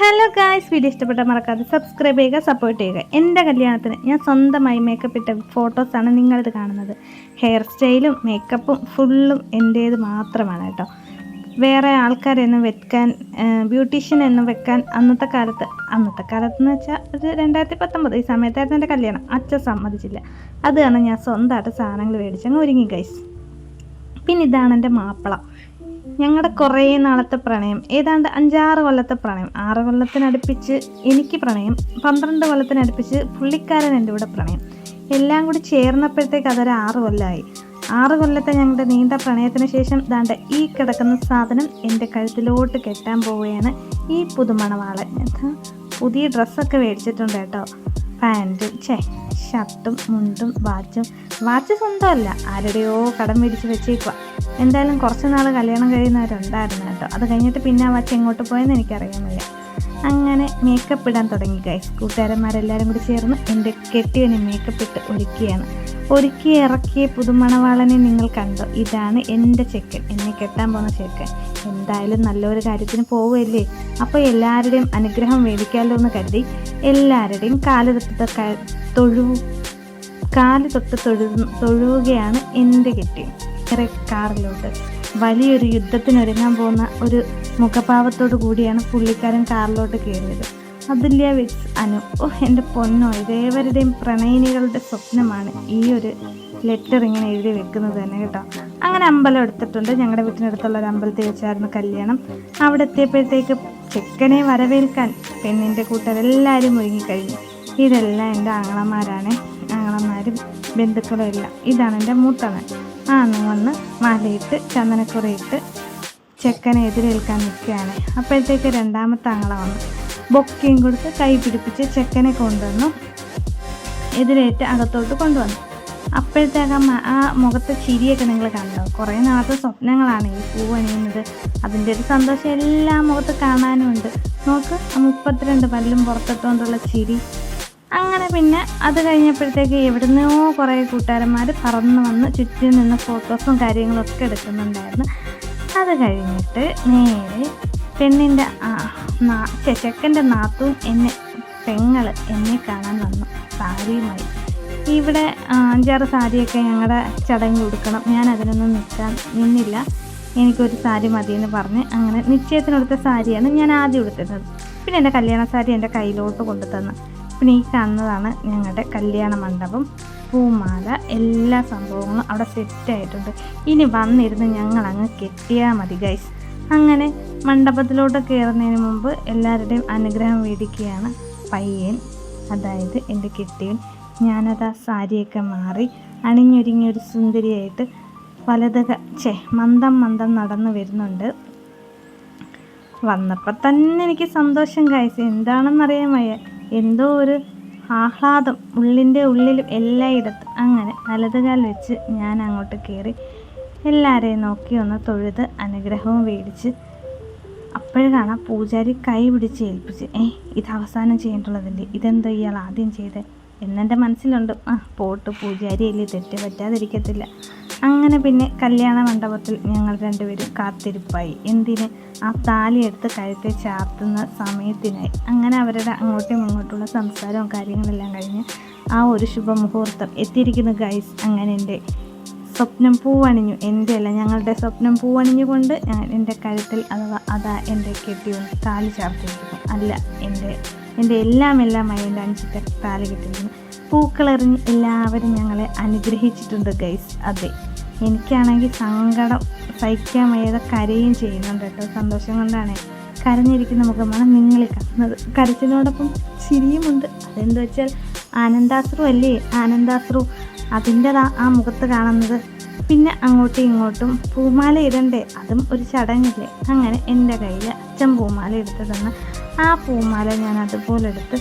Hello guys, video ഇഷ്ടപ്പെട്ടാൽ മറക്കാതെ subscribe ചെയ്യുക, സപ്പോർട്ട് ചെയ്യുക. എൻ്റെ കല്യാണത്തിന് ഞാൻ സ്വന്തമായി മേക്കപ്പ് ഇട്ട ഫോട്ടോസാണ് നിങ്ങളിത് കാണുന്നത്. ഹെയർ സ്റ്റൈലും മേക്കപ്പും ഫുള്ളും എൻ്റേത് മാത്രമാണ് കേട്ടോ. വേറെ ആൾക്കാരെയൊന്നും വെക്കാൻ, ബ്യൂട്ടീഷ്യനൊന്നും വെക്കാൻ അന്നത്തെ കാലത്തെന്ന് വെച്ചാൽ ഒരു 2019 ഈ സമയത്തായിരുന്നു എൻ്റെ കല്യാണം. അച്ഛൻ സമ്മതിച്ചില്ല. അത് കാരണം ഞാൻ സ്വന്തമായിട്ട് സാധനങ്ങൾ മേടിച്ചങ്ങ് ഒരുങ്ങി ഗൈസ്. പിന്നെ ഇതാണ് എൻ്റെ മാപ്പിള. ഞങ്ങളുടെ കുറേ നാളത്തെ പ്രണയം, ഏതാണ്ട് 5-6 കൊല്ലത്തെ പ്രണയം. 6 കൊല്ലത്തിനടുപ്പിച്ച് എനിക്ക് പ്രണയം, 12 കൊല്ലത്തിനടുപ്പിച്ച് പുള്ളിക്കാരൻ എൻ്റെ കൂടെ പ്രണയം. എല്ലാം കൂടി ചേർന്നപ്പോഴത്തേക്ക് അതൊരു 6 കൊല്ലമായി. 6 കൊല്ലത്തെ ഞങ്ങളുടെ നീണ്ട പ്രണയത്തിന് ശേഷം ദാണ്ട് ഈ കിടക്കുന്ന സാധനം എൻ്റെ കഴുത്തിലോട്ട് കെട്ടാൻ പോവുകയാണ് ഈ പുതുമണവാളൻ. പുതിയ ഡ്രസ്സൊക്കെ മേടിച്ചിട്ടുണ്ട് കേട്ടോ. പാൻറ്റും ഷർട്ടും മുണ്ടും വാച്ച് സ്വന്തമല്ല, ആരുടെയോ കടം മേടിച്ച് വെച്ചേക്കുക. എന്തായാലും കുറച്ച് നാൾ കല്യാണം കഴിയുന്നവരുണ്ടായിരുന്നു കേട്ടോ. അത് കഴിഞ്ഞിട്ട് പിന്നെ ആ വാച്ച് എങ്ങോട്ട് പോയെന്ന് എനിക്കറിയാൻ വയ്യ. അങ്ങനെ മേക്കപ്പ് ഇടാൻ തുടങ്ങി ഗൈസ്. കൂട്ടുകാരന്മാരെല്ലാവരും കൂടി ചേർന്ന് എൻ്റെ കെട്ടിയവനെ മേക്കപ്പ് ഇട്ട് ഒരുക്കി ഇറക്കിയ പുതുമണവാളനെ നിങ്ങൾ കണ്ടോ? ഇതാണ് എൻ്റെ ചെക്കൻ, എന്നെ കെട്ടാൻ പോകുന്ന ചെക്കൻ. എന്തായാലും നല്ലൊരു കാര്യത്തിന് പോവുകയല്ലേ, അപ്പോൾ എല്ലാവരുടെയും അനുഗ്രഹം മേടിക്കാമല്ലോ എന്ന് കരുതി എല്ലാവരുടെയും കാല് തൊട്ട് തൊഴുകയാണ് എൻ്റെ കെട്ടിയവൻ. കാറിലോട്ട് വലിയൊരു യുദ്ധത്തിനൊരുങ്ങാൻ പോകുന്ന ഒരു മുഖഭാവത്തോടു കൂടിയാണ് പുള്ളിക്കാരൻ കാറിലോട്ട് കയറിയത്. അതുല്യ വിറ്റ്സ് അനു. എൻ്റെ പൊന്നോ, ഇതേവരുടെയും പ്രണയിനികളുടെ സ്വപ്നമാണ് ഈ ഒരു ലെറ്റർ ഇങ്ങനെ എഴുതി വെക്കുന്നത് തന്നെ കേട്ടോ. അങ്ങനെ അമ്പലം എടുത്തിട്ടുണ്ട്. ഞങ്ങളുടെ വീട്ടിനടുത്തുള്ള ഒരു അമ്പലത്തിൽ വെച്ചായിരുന്നു കല്യാണം. അവിടെ എത്തിയപ്പോഴത്തേക്ക് ചെക്കനെ വരവേൽക്കാൻ പെണ്ണിൻ്റെ കൂട്ടരെല്ലാവരും ഒരുങ്ങിക്കഴിഞ്ഞു. ഇതെല്ലാം എൻ്റെ ആങ്ങളമാരാണ്, ആങ്ങളമാരും ബന്ധുക്കളും എല്ലാം. ഇതാണ് എൻ്റെ മൂത്തവൻ. വന്ന് മാലയിട്ട് ചന്ദനക്കുറയിട്ട് ചെക്കനെ എതിരേൽക്കാൻ നിൽക്കുകയാണ്. അപ്പോഴത്തേക്ക് രണ്ടാമത്തെ ആങ്ങള വന്നു ബൊക്കയും കൊടുത്ത് കൈ പിടിപ്പിച്ച് ചെക്കനെ കൊണ്ടുവന്നു എതിരേറ്റ് അകത്തോട്ട് കൊണ്ടുവന്നു. അപ്പോഴത്തേക്ക് ആ മുഖത്തെ ചിരിയൊക്കെ നിങ്ങൾ കണ്ടോ? കുറേ നാളത്തെ സ്വപ്നങ്ങളാണ് ഈ പൂവണിയുന്നത്. അതിൻ്റെ ഒരു സന്തോഷം എല്ലാ മുഖത്ത് കാണാനുമുണ്ട്. നോക്ക്, 32 പല്ലും പുറത്തിട്ടുകൊണ്ടുള്ള ചിരി. അങ്ങനെ പിന്നെ അത് കഴിഞ്ഞപ്പോഴത്തേക്ക് എവിടുന്നോ കുറേ കൂട്ടുകാരന്മാർ പറന്ന് വന്ന് ചുറ്റും നിന്ന് ഫോട്ടോസും കാര്യങ്ങളൊക്കെ എടുക്കുന്നുണ്ടായിരുന്നു. അത് കഴിഞ്ഞിട്ട് നേരെ പെണ്ണിൻ്റെ ചെക്കൻ്റെ നാത്തൂൻ പെങ്ങൾ എന്നെ കാണാൻ വന്നു സാരിയുമായി. ഇവിടെ 5-6 സാരിയൊക്കെ ഞങ്ങളുടെ ചടങ്ങ് കൊടുക്കണം. ഞാൻ അതിനൊന്നും നിന്നില്ല. എനിക്കൊരു സാരി മതിയെന്ന് പറഞ്ഞ് അങ്ങനെ നിശ്ചയത്തിനെടുത്ത സാരിയാണ് ഞാൻ ആദ്യം എടുത്തിരുന്നത്. പിന്നെ എൻ്റെ കല്യാണ സാരി എൻ്റെ കയ്യിലോട്ട് കൊണ്ടു തന്നു. പിന്നെ ഈ കാണുന്നതാണ് ഞങ്ങളുടെ കല്യാണ മണ്ഡപം. പൂമാല, എല്ലാ സംഭവങ്ങളും അവിടെ സെറ്റായിട്ടുണ്ട്. ഇനി വന്നിരുന്ന് ഞങ്ങളങ്ങ് കെട്ടിയാൽ മതി ഗൈസ്. അങ്ങനെ മണ്ഡപത്തിലോട്ട് കയറുന്നതിന് മുമ്പ് എല്ലാവരുടെയും അനുഗ്രഹം മേടിക്കുകയാണ് പയ്യൻ, അതായത് എൻ്റെ കെട്ടിയവൻ. ഞാനത് ആ സാരിയൊക്കെ മാറി അണിഞ്ഞൊരുങ്ങിയൊരു സുന്ദരിയായിട്ട് മന്ദം നടന്നു വരുന്നുണ്ട്. വന്നപ്പോൾ തന്നെ എനിക്ക് സന്തോഷം ഗൈസ്. എന്താണെന്നറിയാൻ വയ്യ, എന്തോ ഒരു ആഹ്ലാദം ഉള്ളിൻ്റെ ഉള്ളിലും എല്ലായിടത്തും. അങ്ങനെ വലതുകാൽ വെച്ച് ഞാൻ അങ്ങോട്ട് കയറി എല്ലാവരെയും നോക്കി ഒന്ന് തൊഴുത് അനുഗ്രഹവും മേടിച്ച് അപ്പോഴാണ് പൂജാരി കൈ പിടിച്ച് ഏൽപ്പിച്ച് ഇത് അവസാനം ചെയ്യേണ്ടുള്ളതല്ലേ, ഇതെന്തോ ഇയാൾ ആദ്യം ചെയ്തേ എന്നെൻ്റെ മനസ്സിലുണ്ട്. പോട്ട്, പൂജാരിയല്ലേ, തെറ്റ് പറ്റാതിരിക്കത്തില്ല. അങ്ങനെ പിന്നെ കല്യാണ മണ്ഡപത്തിൽ ഞങ്ങൾ രണ്ടുപേരും കാത്തിരിപ്പായി. എന്തിന്? ആ താലിയെടുത്ത് കഴുത്തെ ചാർത്തുന്ന സമയത്തിനായി. അങ്ങനെ അവരുടെ അങ്ങോട്ടും ഇങ്ങോട്ടുള്ള സംസാരവും കാര്യങ്ങളെല്ലാം കഴിഞ്ഞ് ആ ഒരു ശുഭമുഹൂർത്തം എത്തിയിരിക്കുന്നു ഗൈസ്. അങ്ങനെ എൻ്റെ സ്വപ്നം പൂവണിഞ്ഞു. എൻ്റെ അല്ല, ഞങ്ങളുടെ സ്വപ്നം പൂവണിഞ്ഞുകൊണ്ട് എൻ്റെ കഴുത്തിൽ അതാ എൻ്റെ കെട്ടിയും താലി ചാർത്തിയിരിക്കുന്നു. അല്ല, എൻ്റെ എല്ലാമായി എൻ്റെ 5 താലി കെട്ടിയിരിക്കുന്നു. പൂക്കളെറിഞ്ഞ് എല്ലാവരും ഞങ്ങളെ അനുഗ്രഹിച്ചിട്ടുണ്ട് ഗൈസ്. അതെ, എനിക്കാണെങ്കിൽ സങ്കടം സഹിക്കാൻ വയ്യാതെ കരയും ചെയ്യുന്നുണ്ട് കേട്ടോ. സന്തോഷം കൊണ്ടാണ് കരഞ്ഞിരിക്കുന്ന മുഖമാണ് നിങ്ങളിൽ കാണുന്നത്. കരച്ചിനോടൊപ്പം ചിരിയുമുണ്ട്. അതെന്താ വെച്ചാൽ ആനന്ദാശ്രു അല്ലേ, ആനന്ദാശ്രു അതിൻ്റെതാ ആ മുഖത്ത് കാണുന്നത്. പിന്നെ അങ്ങോട്ടും ഇങ്ങോട്ടും പൂമാല ഇടണ്ടേ, അതും ഒരു ചടങ്ങില്ലേ. അങ്ങനെ എൻ്റെ കയ്യിൽ അച്ഛൻ പൂമാല എടുത്ത് തന്ന് ആ പൂമാല ഞാൻ അതുപോലെ എടുത്ത്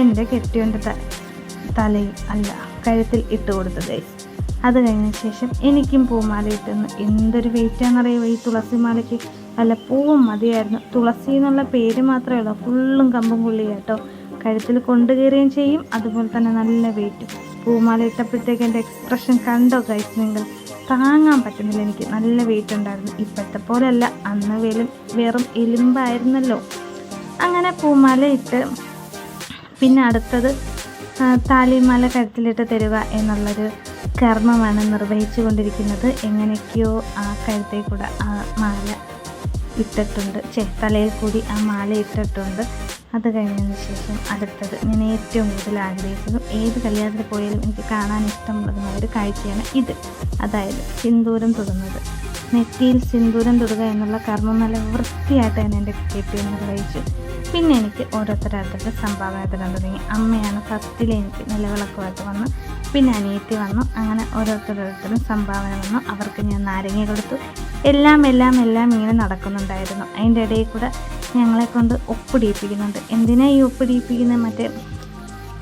എൻ്റെ കെട്ടിയോൻ്റെ തലയിൽ കഴുത്തിൽ ഇട്ട് കൊടുത്തു ഗൈസ്. അത് കഴിഞ്ഞ ശേഷം എനിക്കും പൂമാല ഇട്ടുന്നു. എന്തൊരു വെയിറ്റാണെന്നറിയുമോ ഈ തുളസിമാലയ്ക്ക്. അല്ല, പൂവും മതിയായിരുന്നു. തുളസി എന്നുള്ള പേര് മാത്രമേ ഉള്ളൂ, ഫുള്ളും കമ്പും പുള്ളി കേട്ടോ. കഴുത്തിൽ കൊണ്ടുകയറുകയും ചെയ്യും, അതുപോലെ തന്നെ നല്ല വെയിറ്റും. പൂമാല ഇട്ടപ്പോഴത്തേക്ക് എൻ്റെ എക്സ്പ്രഷൻ കണ്ടോ ഗൈസ് നിങ്ങൾ? താങ്ങാൻ പറ്റുന്നില്ല, എനിക്ക് നല്ല വെയിറ്റ് ഉണ്ടായിരുന്നു. ഇപ്പോഴത്തെ പോലെയല്ല, അന്ന് വെറും എലുമ്പായിരുന്നല്ലോ. അങ്ങനെ പൂമാല ഇട്ട് പിന്നെ അടുത്തത് താലിമാല കഴുത്തിലിട്ട് തരിക എന്നുള്ളൊരു കർമ്മമാണ് നിർവഹിച്ചു കൊണ്ടിരിക്കുന്നത്. എങ്ങനെയൊക്കെയോ ആ കഴുത്തിൽ കൂടെ ആ മാല ഇട്ടിട്ടുണ്ട്, തലയിൽ കൂടി ആ മാല ഇട്ടിട്ടുണ്ട്. അത് കഴിഞ്ഞതിന് ശേഷം അടുത്തത് ഞാൻ ഏറ്റവും കൂടുതൽ ആഗ്രഹിച്ചതും ഏത് കല്യാണത്തിൽ പോയാലും എനിക്ക് കാണാൻ ഇഷ്ടമുള്ളതുമായ ഒരു കാഴ്ചയാണ് ഇത്. അതായത് സിന്ദൂരം തൊടുന്നത്. നെറ്റിയിൽ സിന്ദൂരം തൊടുക എന്നുള്ള കർമ്മം നല്ല വൃത്തിയായിട്ട് തന്നെ എൻ്റെ കെട്ടിയോൻ നിർവഹിച്ചു. പിന്നെ എനിക്ക് ഓരോരുത്തരുടെ സംഭാവന തരാൻ തുടങ്ങി. അമ്മയാണ് ഫസ്റ്റിൽ എനിക്ക് നിലവിളക്കുമായിട്ട് വന്നു, പിന്നെ അനിയത്തി വന്നു. അങ്ങനെ ഓരോരുത്തരും സംഭാവന വന്നു. അവർക്ക് ഞാൻ നാരങ്ങ കൊടുത്തു. എല്ലാം ഇങ്ങനെ നടക്കുന്നുണ്ടായിരുന്നു. അതിൻ്റെ ഇടയിൽ കൂടെ ഞങ്ങളെ കൊണ്ട് ഒപ്പിടിയിപ്പിക്കുന്നുണ്ട്. എന്തിനാ ഈ ഒപ്പിടിയിപ്പിക്കുന്നത്? മറ്റേ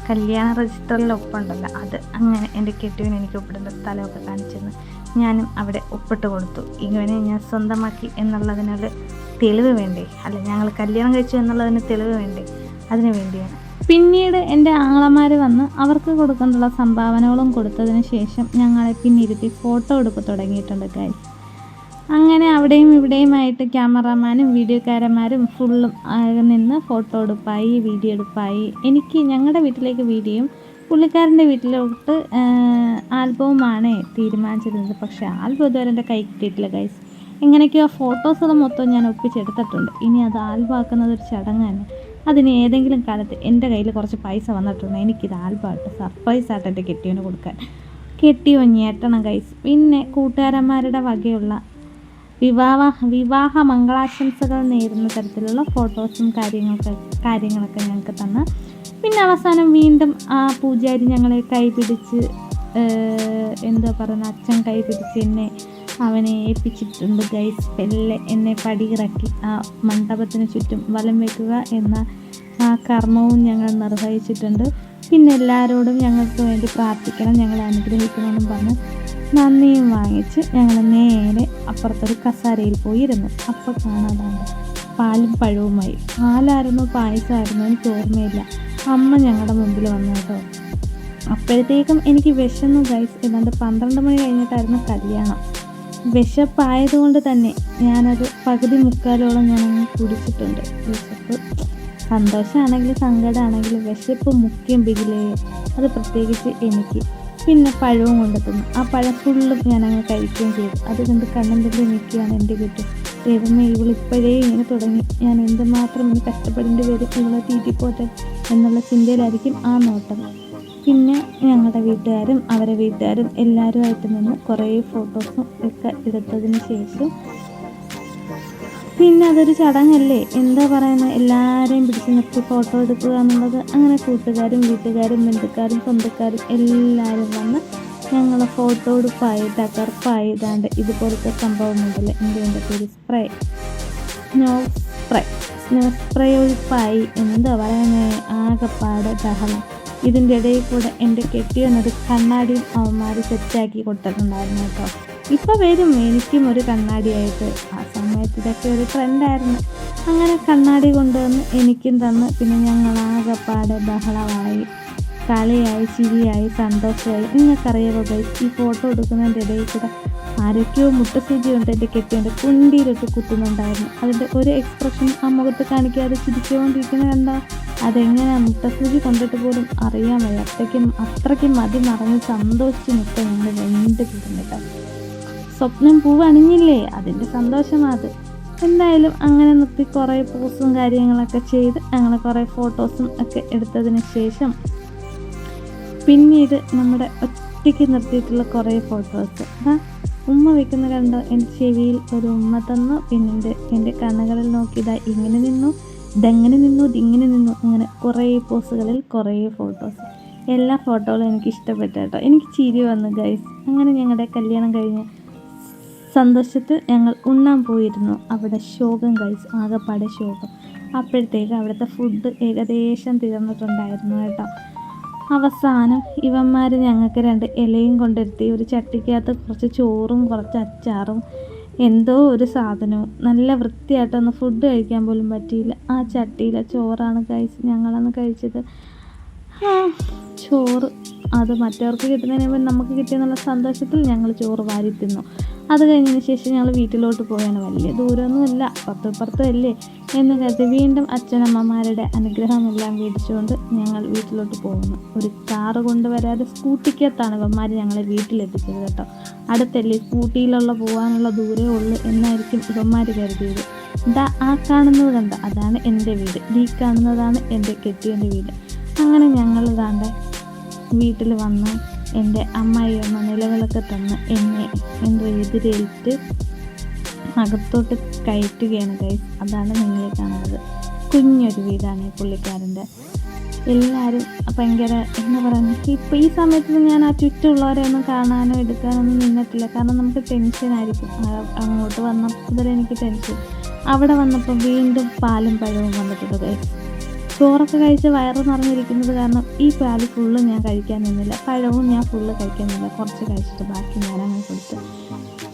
കല്യാണ രജിസ്റ്ററിൽ ഒപ്പുണ്ടല്ലോ അത്. അങ്ങനെ എൻ്റെ കെട്ടിയവൻ എനിക്ക് ഒപ്പിടേണ്ട സ്ഥലമൊക്കെ കാണിച്ചെന്ന് ഞാനും അവിടെ ഒപ്പിട്ട് കൊടുത്തു. ഇവനെ ഞാൻ സ്വന്തമാക്കി എന്നുള്ളതിനൊരു തെളിവ് വേണ്ടേ? അല്ല, ഞങ്ങൾ കല്യാണം കഴിച്ചു എന്നുള്ളതിന് തെളിവ് വേണ്ടേ? അതിനു വേണ്ടിയാണ്. പിന്നീട് എൻ്റെ ആങ്ങളമാർ വന്ന് അവർക്ക് കൊടുക്കാനുള്ള സംഭാവനകളും കൊടുത്തതിന് ശേഷം ഞങ്ങളെ പിന്നിരുത്തി ഫോട്ടോ എടുപ്പ് തുടങ്ങിയിട്ടുണ്ട് ഗൈസ്. അങ്ങനെ അവിടെയും ഇവിടെയുമായിട്ട് ക്യാമറാമാനും വീഡിയോക്കാരന്മാരും ഫുള്ളും നിന്ന് ഫോട്ടോ എടുപ്പായി, വീഡിയോ എടുപ്പായി. എനിക്ക് ഞങ്ങളുടെ വീട്ടിലേക്ക് വീഡിയോയും പുള്ളിക്കാരൻ്റെ വീട്ടിലോട്ട് ആൽബവുമാണ് തീരുമാനിച്ചിരുന്നത്. പക്ഷേ ആൽബം ഇതുവരെ എൻ്റെ കൈ കിട്ടിയിട്ടില്ല ഗൈസ്. എങ്ങനെയൊക്കെയോ ഫോട്ടോസുകൾ മൊത്തം ഞാൻ ഒപ്പിച്ചെടുത്തിട്ടുണ്ട്. ഇനി അത് ആൽബമാക്കുന്നത് ഒരു ചടങ്ങാണ്. അതിന് ഏതെങ്കിലും കാലത്ത് എൻ്റെ കയ്യിൽ കുറച്ച് പൈസ വന്നിട്ടുണ്ട്, എനിക്കിത് ആൽബമായിട്ട് സർപ്രൈസായിട്ട് എൻ്റെ കെട്ടിയവന് കൊടുക്കാൻ. കെട്ടിയോ ഞെട്ടണം ഗൈസ്. പിന്നെ കൂട്ടുകാരന്മാരുടെ വകയുള്ള വിവാഹ മംഗളാശംസകൾ നേരുന്ന തരത്തിലുള്ള ഫോട്ടോസും കാര്യങ്ങളൊക്കെ ഞങ്ങൾക്ക് തന്ന്. പിന്നെ അവസാനം വീണ്ടും ആ പൂജാരി ഞങ്ങളെ കൈപിടിച്ച് എന്താ പറയുക, അച്ഛൻ കൈപിടിച്ച് അവനെ ഏൽപ്പിച്ചിട്ടുണ്ട് ഗൈസ്. എന്നെ പടിയിറക്കി ആ മണ്ഡപത്തിന് ചുറ്റും വലം വയ്ക്കുക എന്ന ആ കർമ്മവും ഞങ്ങൾ നിർവഹിച്ചിട്ടുണ്ട്. പിന്നെ എല്ലാവരോടും ഞങ്ങൾക്ക് വേണ്ടി പ്രാർത്ഥിക്കണം, ഞങ്ങളെ അനുഗ്രഹിക്കണമെന്നും പറഞ്ഞ് നന്ദിയും വാങ്ങിച്ച് ഞങ്ങൾ നേരെ അപ്പുറത്തൊരു കസാരയിൽ പോയിരുന്നു. അപ്പോൾ കാണാതാണ് പാലും പഴവുമായി. പാലായിരുന്നു പായസമായിരുന്നു എനിക്ക് ഓർമ്മയില്ല. അമ്മ ഞങ്ങളുടെ മുമ്പിൽ വന്നു കേട്ടോ. അപ്പോഴത്തേക്കും എനിക്ക് വിശന്നു ഗൈസ്. ഏതാണ്ട് 12 മണി കഴിഞ്ഞിട്ടായിരുന്നു കല്യാണം. വിശപ്പായതുകൊണ്ട് തന്നെ ഞാനത് പകുതി മുക്കാലോളം ഞാനങ്ങ് കുടിച്ചിട്ടുണ്ട്. വിശപ്പ് സന്തോഷമാണെങ്കിലും സങ്കടമാണെങ്കിലും വിശപ്പ് മുഖ്യം ബിഗിലേ, അത് പ്രത്യേകിച്ച് എനിക്ക്. പിന്നെ പഴവും കൊണ്ടെത്തുന്നു. ആ പഴം ഫുള്ളും ഞാനങ്ങ് കഴിക്കുകയും ചെയ്തു. അതുകൊണ്ട് കണ്ണൻ തള്ളി നിൽക്കുകയാണ് എൻ്റെ വീട്ടിൽ. ദൈവമേ, ഇവളിപ്പോഴേ ഇങ്ങനെ തുടങ്ങി, ഞാൻ എന്തുമാത്രം ഇനി കഷ്ടപ്പെടേണ്ടി വരും, ഇവളെ തീറ്റിപ്പോട്ടെ എന്നുള്ള ചിന്തയിലായിരിക്കും ആ നോട്ടം. പിന്നെ ഞങ്ങളുടെ വീട്ടുകാരും അവരെ വീട്ടുകാരും എല്ലാവരുമായിട്ട് നിന്ന് കുറേ ഫോട്ടോസും ഒക്കെ എടുത്തതിന് ശേഷം പിന്നെ അതൊരു ചടങ്ങല്ലേ, എന്താ പറയുന്നത്, എല്ലാവരെയും പിടിച്ച് നിർത്തി ഫോട്ടോ എടുക്കുക എന്നുള്ളത്. അങ്ങനെ കൂട്ടുകാരും വീട്ടുകാരും ബന്ധുക്കാരും സ്വന്തക്കാരും എല്ലാവരും വന്ന് ഞങ്ങൾ ഫോട്ടോ എടുപ്പായി തകർപ്പായി. ഇതാണ്ട് ഇതുപോലത്തെ സംഭവം മുതൽ എൻ്റെ പേര് സ്നോ സ്പ്രേ ഒഴിപ്പായി. എന്താ പറയുന്നത്, ആകെപ്പാട് ബഹളം. ഇതിൻ്റെ ഇടയിൽ കൂടെ എൻ്റെ കെട്ടിയനൊരു കണ്ണാടിയും അവന്മാർ സെറ്റാക്കി കൊടുത്തിട്ടുണ്ടായിരുന്നു കേട്ടോ. ഇപ്പോൾ വരും എനിക്കും ഒരു കണ്ണാടിയായിട്ട്. ആ സമയത്ത് ഇതൊക്കെ ഒരു ട്രെൻഡായിരുന്നു. അങ്ങനെ കണ്ണാടി കൊണ്ടുവന്ന് എനിക്കും തന്ന്. പിന്നെ ഞങ്ങളാകെപ്പാടെ ബഹളമായി, കളിയായി, ചിരിയായി, സന്തോഷമായി. നിങ്ങൾക്കറിയാമോ ഗൈസ്, ഈ ഫോട്ടോ എടുക്കുന്നതിൻ്റെ ഇടയിൽ കൂടെ ആരൊക്കെയോ മുട്ടസൂചി കൊണ്ട് എൻ്റെ കെട്ടിയൻ്റെ കുണ്ടിയിലിട്ട് കുത്തുന്നുണ്ടായിരുന്നു. അതിൻ്റെ ഒരു എക്സ്പ്രഷൻ ആ മുഖത്ത് കാണിക്കാതെ ചിരിച്ചുകൊണ്ടിരിക്കുന്ന കണ്ടോ. അതെങ്ങനെ മുട്ടസൂചി കൊണ്ടിട്ട് പോലും അറിയാൻ വയ്യ. അത്രയ്ക്കും മതി മറന്ന് സന്തോഷിച്ച് നിൽക്കാൻ ഞങ്ങൾ 2 പേരും കേട്ടോ. സ്വപ്നം പൂവണിഞ്ഞില്ലേ, അതിൻ്റെ സന്തോഷമാത്. എന്തായാലും അങ്ങനെ നിർത്തി കുറേ പോസും കാര്യങ്ങളൊക്കെ ചെയ്ത് ഞങ്ങൾ കുറേ ഫോട്ടോസും ഒക്കെ എടുത്തതിന് ശേഷം പിന്നീട് നമ്മുടെ ഒറ്റയ്ക്ക് നിർത്തിയിട്ടുള്ള കുറേ ഫോട്ടോസ് ഉമ്മ വയ്ക്കുന്ന കണ്ടോ. എൻ്റെ ചെവിയിൽ ഒരു ഉമ്മ തന്നു. പിന്നെ എൻ്റെ കണ്ണുകളിൽ നോക്കിയതാ ഇങ്ങനെ നിന്നു, ഇതെങ്ങനെ നിന്നു, ഇതിങ്ങനെ നിന്നു. അങ്ങനെ കുറേ പോസുകളിൽ കുറേ ഫോട്ടോസ്. എല്ലാ ഫോട്ടോകളും എനിക്ക് ഇഷ്ടപ്പെട്ടു കേട്ടോ. എനിക്ക് ചിരി വന്നു ഗൈസ്. അങ്ങനെ ഞങ്ങളുടെ കല്യാണം കഴിഞ്ഞ് സന്തോഷത്തിൽ ഞങ്ങൾ ഉണ്ണാൻ പോയിരുന്നു. അവിടെ ശോകം ഗൈസ്, ആകെപ്പാടെ ശോകം. അപ്പോഴത്തേക്ക് അവിടുത്തെ ഫുഡ് ഏകദേശം തീർന്നിട്ടുണ്ടായിരുന്നു കേട്ടോ. അവസാനം ഇവന്മാർ ഞങ്ങൾക്ക് 2 ഇലയും കൊണ്ടെത്തി. ഒരു ചട്ടിക്കകത്ത് കുറച്ച് ചോറും കുറച്ച് അച്ചാറും എന്തോ ഒരു സാധനവും. നല്ല വൃത്തിയായിട്ടൊന്ന് ഫുഡ് കഴിക്കാൻ പോലും പറ്റിയില്ല. ആ ചട്ടിയിലെ ചോറാണ് ഗൈസ് ഞങ്ങളന്ന് കഴിച്ചത്. ചോറ് അത് മറ്റവർക്ക് കിട്ടുന്നതിന് മുമ്പ് നമുക്ക് കിട്ടിയെന്നുള്ള സന്തോഷത്തിൽ ഞങ്ങൾ ചോറ് വാരി തിന്നു. അത് കഴിഞ്ഞതിന് ശേഷം ഞങ്ങൾ വീട്ടിലോട്ട് പോയാണ്. വലിയ ദൂരമൊന്നുമില്ല, 10 അല്ലേ. എന്ന് കരുതി വീണ്ടും അച്ഛനമ്മമാരുടെ അനുഗ്രഹമെല്ലാം മേടിച്ചുകൊണ്ട് ഞങ്ങൾ വീട്ടിലോട്ട് പോകുന്നു. ഒരു കാറ് കൊണ്ടുവരാതെ സ്കൂട്ടിക്കകത്താണ് ഇവന്മാർ ഞങ്ങളെ വീട്ടിലെത്തിച്ചത് കേട്ടോ. അടുത്തല്ലേ, സ്കൂട്ടിയിലുള്ള പോകാനുള്ള ദൂരേ ഉള്ളൂ എന്നായിരിക്കും ഇവന്മാർ കരുതിയത്. ആ കാണുന്നത് കണ്ട അതാണ് എൻ്റെ വീട്, ഈ കാണുന്നതാണ് എൻ്റെ കെട്ടിയൻ്റെ വീട്. അങ്ങനെ ഞങ്ങൾ ഇതാണ്ട് വീട്ടിൽ വന്ന് എൻ്റെ അമ്മായിയമ്മ നിലവിളക്ക് തന്ന് എന്നെ എന്തോ എതിരേറ്റ് അകത്തോട്ട് കയറ്റുകയാണ് ഗൈസ്. അതാണ് നിങ്ങൾ കാണുന്നത്. കുഞ്ഞൊരു വീടാണ് ഈ പുള്ളിക്കാരൻ്റെ. എല്ലാവരും ഭയങ്കര എന്താ പറയുക, ഇപ്പോൾ ഈ സമയത്ത് ഞാൻ ആ ചുറ്റുമുള്ളവരെ ഒന്നും കാണാനോ എടുക്കാനൊന്നും നിന്നിട്ടില്ല. കാരണം നമുക്ക് ടെൻഷനായിരിക്കും. അങ്ങോട്ട് വന്നപ്പോൾ മുതൽ എനിക്ക് ടെൻഷൻ. അവിടെ വന്നപ്പോൾ വീണ്ടും പാലും പഴവും വന്നിട്ടുണ്ട് ഗൈസ്. ചോറൊക്കെ കഴിച്ച് വയറ് നിറഞ്ഞിരിക്കുന്നത് കാരണം ഈ പാല് ഫുള്ള് ഞാൻ കഴിക്കാൻ നിന്നില്ല, പഴവും ഞാൻ ഫുള്ള് കഴിക്കാൻ നിന്നില്ല. കുറച്ച് കഴിച്ചിട്ട് ബാക്കി ഞാനങ്ങനെ കൊടുത്തു.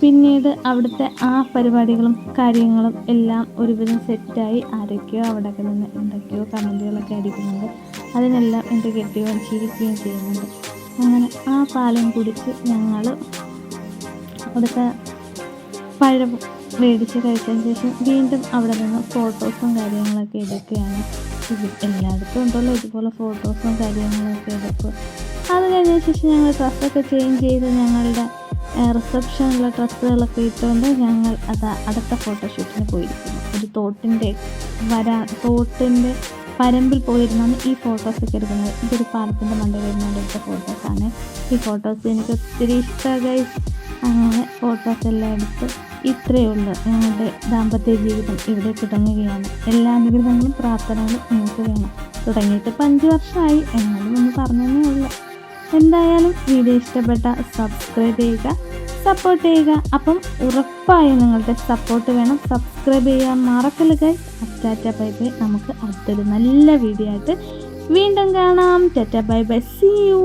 പിന്നീട് അവിടുത്തെ ആ പരിപാടികളും കാര്യങ്ങളും എല്ലാം ഒരുവിധം സെറ്റായി. ആരൊക്കെയോ അവിടെ നിന്ന് എന്തൊക്കെയോ കമൻറ്റുകളൊക്കെ അടിക്കുന്നുണ്ട്. അതിനെല്ലാം എൻ്റെ കെട്ടിയവൻ ചിരിക്കുകയും ചെയ്യുന്നുണ്ട്. അങ്ങനെ ആ പാലും കുടിച്ച് ഞങ്ങൾ അവിടുത്തെ പഴം മേടിച്ച് കഴിച്ചതിന് ശേഷം വീണ്ടും അവിടെ നിന്ന് ഫോട്ടോസും കാര്യങ്ങളൊക്കെ എടുക്കുകയാണ്. എല്ലായിടത്തും ഉണ്ടല്ലോ ഇതുപോലെ ഫോട്ടോസും കാര്യങ്ങളൊക്കെ എടുക്കും. അത് കഴിഞ്ഞതിന് ശേഷം ഞങ്ങൾ ഡ്രസ്സൊക്കെ ചേഞ്ച് ചെയ്ത് ഞങ്ങളുടെ റിസപ്ഷനിലെ ഡ്രസ്സുകളൊക്കെ ഇട്ടുകൊണ്ട് ഞങ്ങൾ അടുത്ത ഫോട്ടോഷൂട്ടിന് പോയിരിക്കുന്നു. ഒരു തോട്ടിൻ്റെ പരമ്പിൽ പോയിരുന്നാണ് ഈ ഫോട്ടോസൊക്കെ എടുക്കുന്നത്. ഇതൊരു പാലത്തിൻ്റെ മണ്ടയിലിരുന്നുകൊണ്ട് എടുത്ത ഫോട്ടോസാണ്. ഈ ഫോട്ടോസ് എനിക്ക് ഒത്തിരി ഇഷ്ടമായി. അങ്ങനെ ഫോട്ടോസ് എല്ലാം എടുത്ത് ഇത്രയേ ഉള്ളൂ. ഞങ്ങളുടെ ദാമ്പത്യ ജീവിതം ഇവിടെ തുടങ്ങുകയാണ്. എല്ലാ അനുഗ്രഹങ്ങളും പ്രാർത്ഥനകളും നിങ്ങൾക്ക് വേണം. തുടങ്ങിയിട്ട് 5 വർഷമായി, എന്നാലും ഒന്ന് പറഞ്ഞതേ ഉള്ളൂ. എന്തായാലും വീഡിയോ ഇഷ്ടപ്പെട്ട സബ്സ്ക്രൈബ് ചെയ്യുക, സപ്പോർട്ട് ചെയ്യുക. അപ്പം ഉറപ്പായും നിങ്ങളുടെ സപ്പോർട്ട് വേണം. സബ്സ്ക്രൈബ് ചെയ്യാൻ മറക്കല്ല് ഗൈസ്. Tata bye bye. നമുക്ക് അടുത്തൊരു നല്ല വീഡിയോ ആയിട്ട് വീണ്ടും കാണാം. Tata bye bye, see U.